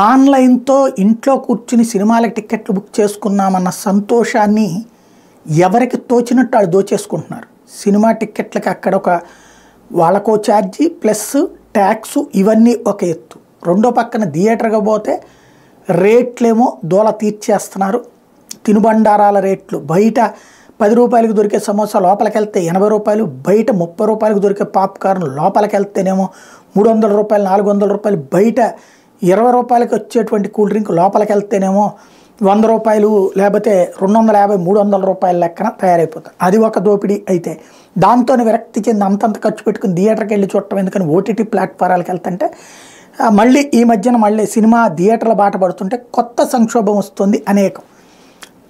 ఆన్లైన్తో ఇంట్లో కూర్చుని సినిమాలకు టికెట్లు బుక్ చేసుకున్నామన్న సంతోషాన్ని ఎవరికి తోచినట్టు వాళ్ళు దోచేసుకుంటున్నారు. సినిమా టికెట్లకి అక్కడ ఒక వాళ్ళకో ఛార్జీ ప్లస్ ట్యాక్సు ఇవన్నీ ఒక ఎత్తు. రెండో పక్కన థియేటర్గా పోతే రేట్లేమో దోల తీర్చేస్తున్నారు. తినుబండారాల రేట్లు బయట 10 రూపాయలకు దొరికే సమోసా లోపలికి వెళ్తే 80 రూపాయలు, బయట 30 రూపాయలకు దొరికే పాప్కార్న్ లోపలికి వెళ్తేనేమో 300 రూపాయలు 400 రూపాయలు, బయట 20 రూపాయలకి వచ్చేటువంటి కూల్ డ్రింక్ లోపలికి వెళ్తేనేమో 100 రూపాయలు లేకపోతే 250 300 రూపాయల లెక్కన తయారైపోతుంది. అది ఒక దోపిడీ. అయితే దాంతోనే విరక్తి చెంది అంతంత ఖర్చు పెట్టుకుని థియేటర్కి వెళ్ళి చూడటం ఎందుకని ఓటీటీ ప్లాట్ఫారాలకు వెళ్తుంటే మళ్ళీ ఈ మధ్యన మళ్ళీ సినిమా థియేటర్ల బాట పడుతుంటే కొత్త సంక్షోభం వస్తుంది అనేకం.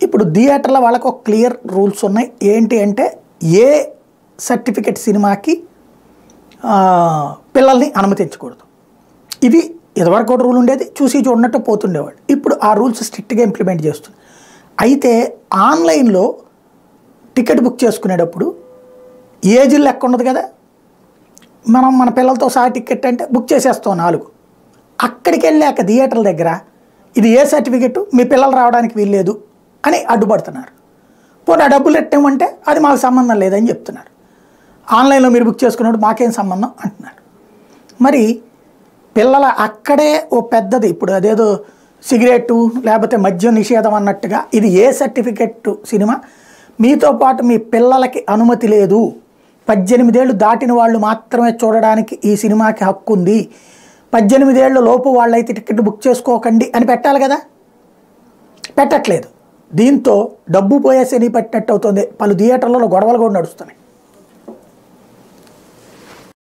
ఇప్పుడు థియేటర్ల వాళ్ళకు ఒక క్లియర్ రూల్స్ ఉన్నాయి. ఏంటి అంటే ఏ సర్టిఫికెట్ సినిమాకి పిల్లల్ని అనుమతించకూడదు. ఇది ఇదివరకు ఒక రూల్ ఉండేది, చూసి చూడనట్టు పోతుండేవాడు. ఇప్పుడు ఆ రూల్స్ స్ట్రిక్ట్గా ఇంప్లిమెంట్ చేస్తుంది. అయితే ఆన్లైన్లో టికెట్ బుక్ చేసుకునేటప్పుడు ఏజ్లు లెక్క ఉండదు కదా. మనం మన పిల్లలతో సహా టికెట్ అంటే బుక్ చేసేస్తాం 4. అక్కడికి వెళ్ళాక థియేటర్ల దగ్గర ఇది ఏ సర్టిఫికెట్, మీ పిల్లలు రావడానికి వీల్లేదు అని అడ్డుపడుతున్నారు. పోనీ ఆ డబ్బులు ఎట్టేమంటే అది మాకు సంబంధం లేదని చెప్తున్నారు. ఆన్లైన్లో మీరు బుక్ చేసుకున్నప్పుడు మాకేం సంబంధం అంటున్నారు. మరి పిల్లల అక్కడే ఓ పెద్దది ఇప్పుడు అదేదో సిగరెట్టు లేకపోతే మద్యం నిషేధం అన్నట్టుగా ఇది ఏ సర్టిఫికెట్ సినిమా, మీతో పాటు మీ పిల్లలకి అనుమతి లేదు, 18 ఏళ్ళు దాటిన వాళ్ళు మాత్రమే చూడడానికి ఈ సినిమాకి హక్కు ఉంది, 18 ఏళ్ళ లోపు వాళ్ళైతే టికెట్ బుక్ చేసుకోకండి అని పెట్టాలి కదా. పెట్టట్లేదు. దీంతో డబ్బు పోయే శని పట్టినట్టు అవుతుంది. పలు థియేటర్లలో గొడవలు కూడా నడుస్తున్నాయి.